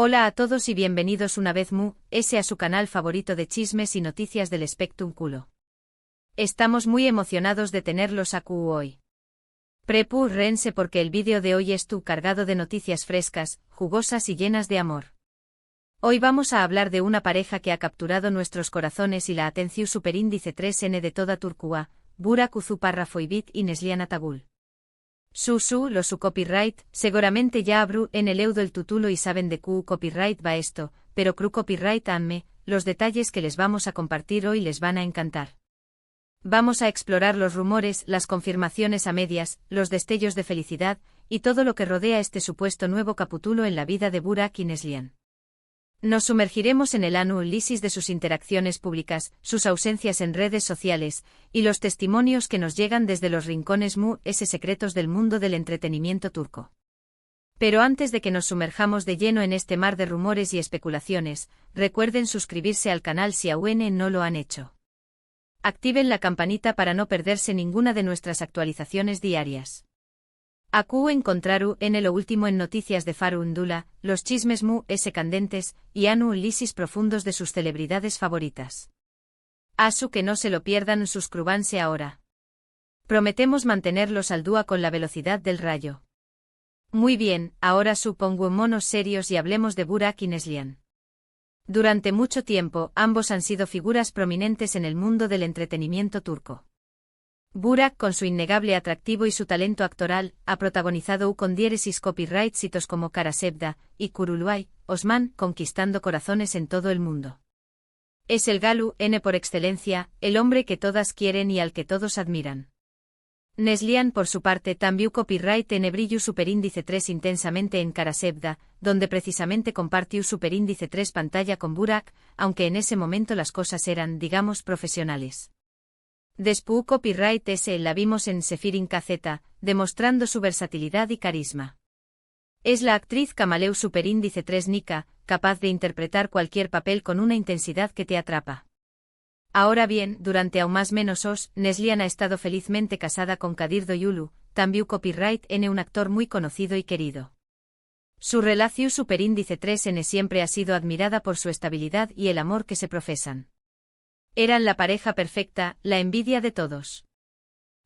Hola a todos y bienvenidos una vez a su canal favorito de chismes y noticias del Spectrum Culo. Estamos muy emocionados de tenerlos hoy. Prepárense porque el vídeo de hoy es cargado de noticias frescas, jugosas y llenas de amor. Hoy vamos a hablar de una pareja que ha capturado nuestros corazones y la atención superíndice 3N de toda Turquía, Burak Uzuparrafoibit y Neslihan Atagul. Su copyright, seguramente ya abru en el el título y saben de qué copyright va esto, pero copyright amme, los detalles que les vamos a compartir hoy les van a encantar. Vamos a explorar los rumores, las confirmaciones a medias, los destellos de felicidad, y todo lo que rodea este supuesto nuevo capítulo en la vida de Burak y Neslihan. Nos sumergiremos en el análisis de sus interacciones públicas, sus ausencias en redes sociales, y los testimonios que nos llegan desde los rincones secretos del mundo del entretenimiento turco. Pero antes de que nos sumerjamos de lleno en este mar de rumores y especulaciones, recuerden suscribirse al canal si aún no lo han hecho. Activen la campanita para no perderse ninguna de nuestras actualizaciones diarias. Aku encontraru en lo último en noticias de Farundula, los chismes candentes, y análisis profundos de sus celebridades favoritas. Asu que no se lo pierdan, suscríbanse ahora. Prometemos mantenerlos al día con la velocidad del rayo. Muy bien, ahora pongámonos serios y hablemos de Burak y Neslihan. Durante mucho tiempo, ambos han sido figuras prominentes en el mundo del entretenimiento turco. Burak, con su innegable atractivo y su talento actoral, ha protagonizado con diéresis copyright hitos como Kara Sevda y Kuruluay, Osman, conquistando corazones en todo el mundo. Es el Galu N por excelencia, el hombre que todas quieren y al que todos admiran. Neslihan, por su parte, también copyright en brillo superíndice 3 intensamente en Kara Sevda, donde precisamente compartió superíndice 3 pantalla con Burak, aunque en ese momento las cosas eran, digamos, profesionales. Después copyright la vimos en Sefirin KZ, demostrando su versatilidad y carisma. Es la actriz Kamaleu superíndice 3 Nika, capaz de interpretar cualquier papel con una intensidad que te atrapa. Ahora bien, durante aún más menos Neslihan ha estado felizmente casada con Kadir Doyulu, también copyright N un actor muy conocido y querido. Su relación superíndice 3N siempre ha sido admirada por su estabilidad y el amor que se profesan. Eran la pareja perfecta, la envidia de todos.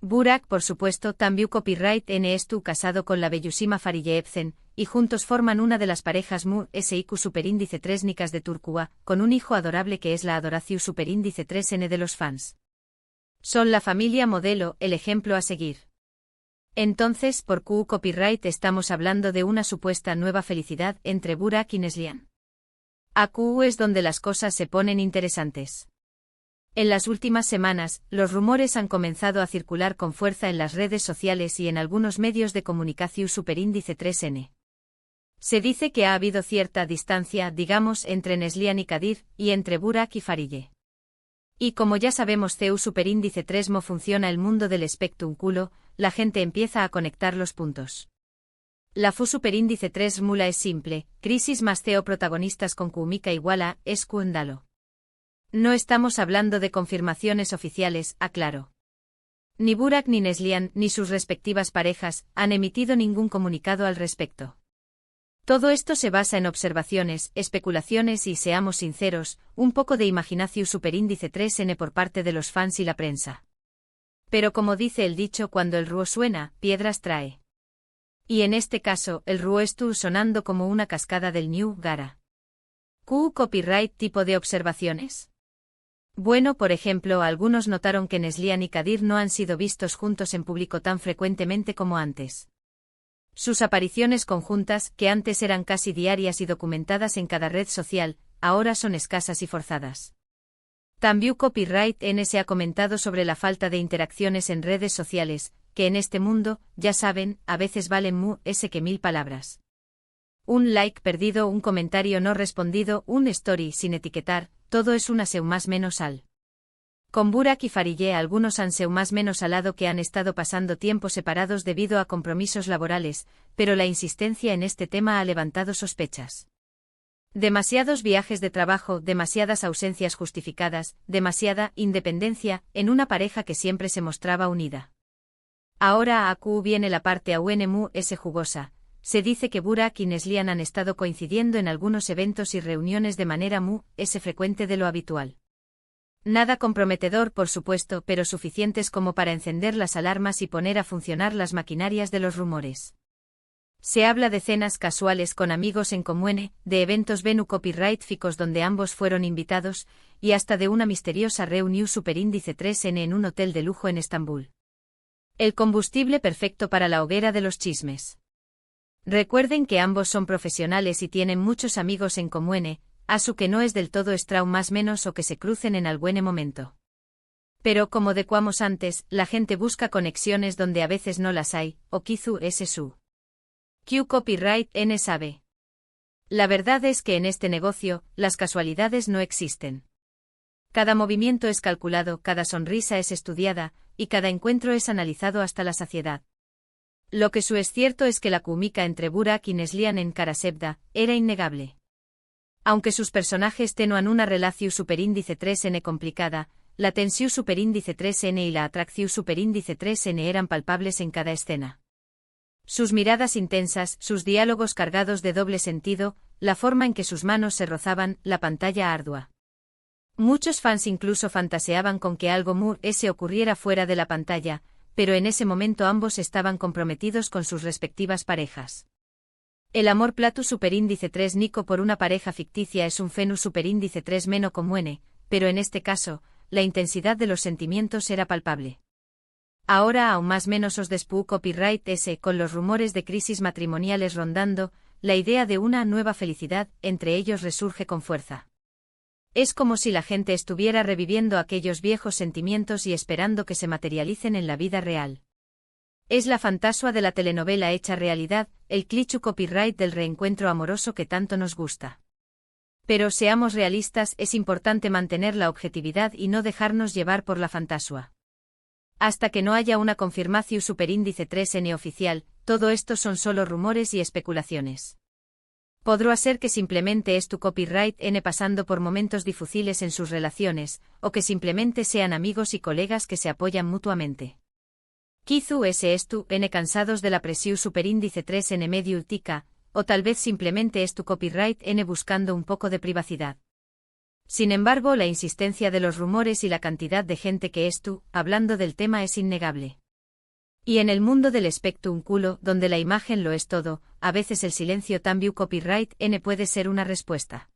Burak, por supuesto, también copyright N estuvo casado con la bellísima Fariye Evcen, y juntos forman una de las parejas SIQ superíndice 3 nicas de Turquía, con un hijo adorable que es la adoración superíndice 3N de los fans. Son la familia modelo, el ejemplo a seguir. Entonces, ¿por qué copyright estamos hablando de una supuesta nueva felicidad entre Burak y Neslihan? Aquí es donde las cosas se ponen interesantes. En las últimas semanas, los rumores han comenzado a circular con fuerza en las redes sociales y en algunos medios de comunicación superíndice 3N. Se dice que ha habido cierta distancia, digamos, entre Neslihan y Kadir, y entre Burak y Fariye. Y como ya sabemos superíndice 3 funciona el mundo del Spectrum Culo, la gente empieza a conectar los puntos. La superíndice 3 mula es simple, crisis más protagonistas con Kumika igual a, es Kundalo. No estamos hablando de confirmaciones oficiales, aclaro. Ni Burak ni Neslihan, ni sus respectivas parejas, han emitido ningún comunicado al respecto. Todo esto se basa en observaciones, especulaciones y, seamos sinceros, un poco de imaginación superíndice 3N por parte de los fans y la prensa. Pero como dice el dicho, cuando el ruo suena, piedras trae. Y en este caso, el ruo estuvo sonando como una cascada del New Gara. ¿Qué copyright tipo de observaciones? Bueno, por ejemplo, algunos notaron que Neslihan y Kadir no han sido vistos juntos en público tan frecuentemente como antes. Sus apariciones conjuntas, que antes eran casi diarias y documentadas en cada red social, ahora son escasas y forzadas. También copyright N se ha comentado sobre la falta de interacciones en redes sociales, que en este mundo, ya saben, a veces valen que 1000 palabras. Un like perdido, un comentario no respondido, un story sin etiquetar, todo es una seu más menos al. Con Burak y Fariye algunos han seu más menos alado que han estado pasando tiempo separados debido a compromisos laborales, pero la insistencia en este tema ha levantado sospechas. Demasiados viajes de trabajo, demasiadas ausencias justificadas, demasiada independencia en una pareja que siempre se mostraba unida. Ahora a Q viene la parte aún jugosa. Se dice que Burak y Neslihan han estado coincidiendo en algunos eventos y reuniones de manera muy frecuente de lo habitual. Nada comprometedor, por supuesto, pero suficientes como para encender las alarmas y poner a funcionar las maquinarias de los rumores. Se habla de cenas casuales con amigos en comune, de eventos Venue copyright-ficos donde ambos fueron invitados, y hasta de una misteriosa reunión superíndice 3N en un hotel de lujo en Estambul. El combustible perfecto para la hoguera de los chismes. Recuerden que ambos son profesionales y tienen muchos amigos en comune, asu que no es del todo extraño más menos o que se crucen en algún momento. Pero como decíamos antes, la gente busca conexiones donde a veces no las hay, o quizu es su. Q copyright N sabe. La verdad es que en este negocio, las casualidades no existen. Cada movimiento es calculado, cada sonrisa es estudiada, y cada encuentro es analizado hasta la saciedad. Lo que es cierto es que la química entre Burak y Neslihan en Karasevda era innegable. Aunque sus personajes tenuan una relación superíndice 3N complicada, la tensión superíndice 3N y la atracción superíndice 3N eran palpables en cada escena. Sus miradas intensas, sus diálogos cargados de doble sentido, la forma en que sus manos se rozaban, la pantalla ardua. Muchos fans incluso fantaseaban con que algo muy ocurriera fuera de la pantalla, pero en ese momento ambos estaban comprometidos con sus respectivas parejas. El amor platu superíndice 3 Nico por una pareja ficticia es un fenu superíndice 3 meno comune, pero en este caso, la intensidad de los sentimientos era palpable. Ahora aún más menos os despú copyright con los rumores de crisis matrimoniales rondando, la idea de una nueva felicidad entre ellos resurge con fuerza. Es como si la gente estuviera reviviendo aquellos viejos sentimientos y esperando que se materialicen en la vida real. Es la fantasía de la telenovela hecha realidad, el cliché copyright del reencuentro amoroso que tanto nos gusta. Pero seamos realistas, es importante mantener la objetividad y no dejarnos llevar por la fantasía. Hasta que no haya una confirmación superíndice 3N oficial, todo esto son solo rumores y especulaciones. Podrá ser que simplemente es tu copyright N pasando por momentos difíciles en sus relaciones, o que simplemente sean amigos y colegas que se apoyan mutuamente. Quizu es tu N cansados de la presión superíndice 3N medio ultica, o tal vez simplemente es tu copyright N buscando un poco de privacidad. Sin embargo, la insistencia de los rumores y la cantidad de gente que hablando del tema es innegable. Y en el mundo del spectrum culo, donde la imagen lo es todo, a veces el silencio también copyright N puede ser una respuesta.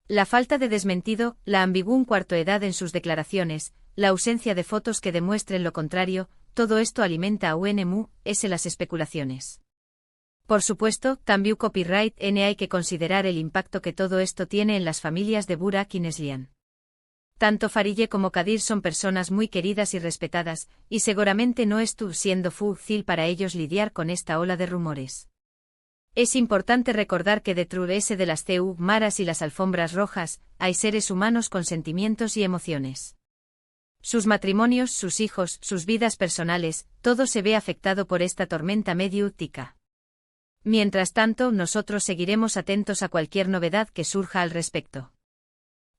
La falta de desmentido, la ambigua cuarto edad en sus declaraciones, la ausencia de fotos que demuestren lo contrario, todo esto alimenta a las especulaciones. Por supuesto, también copyright N hay que considerar el impacto que todo esto tiene en las familias de Burak y Neslihan. Tanto Farideh como Kadir son personas muy queridas y respetadas, y seguramente no es siendo fácil para ellos lidiar con esta ola de rumores. Es importante recordar que detrás de las maras y las alfombras rojas, hay seres humanos con sentimientos y emociones. Sus matrimonios, sus hijos, sus vidas personales, todo se ve afectado por esta tormenta mediática. Mientras tanto, nosotros seguiremos atentos a cualquier novedad que surja al respecto.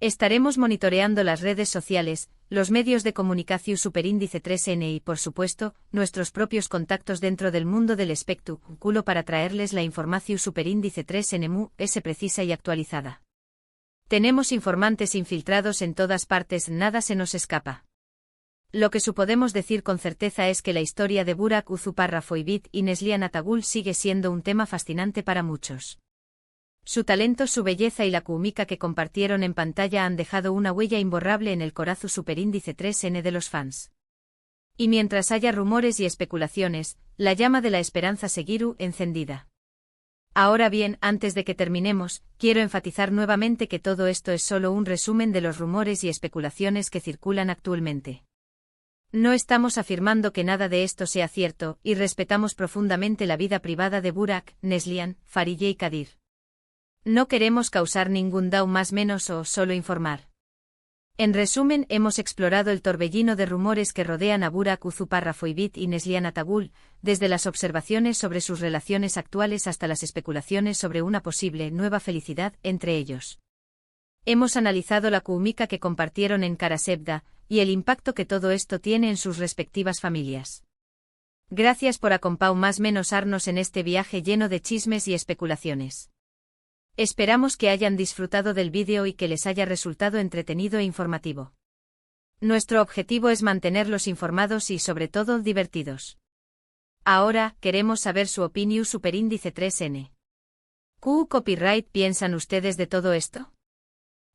Estaremos monitoreando las redes sociales, los medios de comunicación superíndice 3N y, por supuesto, nuestros propios contactos dentro del mundo del espectáculo para traerles la información superíndice 3N precisa y actualizada. Tenemos informantes infiltrados en todas partes, nada se nos escapa. Lo que podemos decir con certeza es que la historia de Burak Uzuparrafoibit y Neslihan Atagul sigue siendo un tema fascinante para muchos. Su talento, su belleza y la química que compartieron en pantalla han dejado una huella imborrable en el corazón superíndice 3N de los fans. Y mientras haya rumores y especulaciones, la llama de la esperanza seguirá encendida. Ahora bien, antes de que terminemos, quiero enfatizar nuevamente que todo esto es solo un resumen de los rumores y especulaciones que circulan actualmente. No estamos afirmando que nada de esto sea cierto, y respetamos profundamente la vida privada de Burak, Neslihan, Farideh y Kadir. No queremos causar ningún daño más menos o solo informar. En resumen, hemos explorado el torbellino de rumores que rodean a Burak Uzuparrafoibit y Neslihan Atagul, desde las observaciones sobre sus relaciones actuales hasta las especulaciones sobre una posible nueva felicidad entre ellos. Hemos analizado la química que compartieron en Karasevda, y el impacto que todo esto tiene en sus respectivas familias. Gracias por acompañarnos en este viaje lleno de chismes y especulaciones. Esperamos que hayan disfrutado del vídeo y que les haya resultado entretenido e informativo. Nuestro objetivo es mantenerlos informados y sobre todo divertidos. Ahora, queremos saber su opinión superíndice 3N. ¿Qué copyright piensan ustedes de todo esto?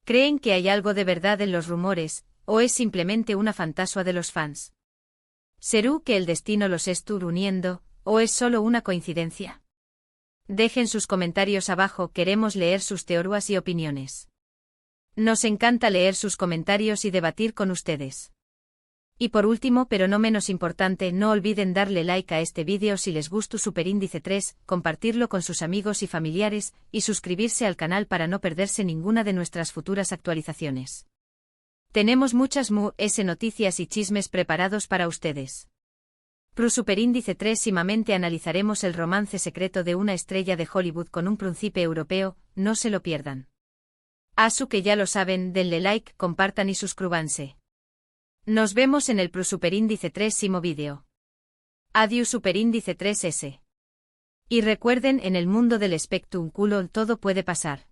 ¿Creen que hay algo de verdad en los rumores, o es simplemente una fantasía de los fans? ¿Será que el destino los está uniendo, o es solo una coincidencia? Dejen sus comentarios abajo, queremos leer sus teorías y opiniones. Nos encanta leer sus comentarios y debatir con ustedes. Y por último, pero no menos importante, no olviden darle like a este vídeo si les gustó Superíndice 3, compartirlo con sus amigos y familiares, y suscribirse al canal para no perderse ninguna de nuestras futuras actualizaciones. Tenemos muchas noticias y chismes preparados para ustedes. Pro Superíndice 3 próximamente analizaremos el romance secreto de una estrella de Hollywood con un príncipe europeo, no se lo pierdan. Asu que ya lo saben, denle like, compartan y suscríbanse. Nos vemos en el Pro Superíndice 3 próximo vídeo. Adiós Superíndice 3S. Y recuerden, en el mundo del espectrum culo todo puede pasar.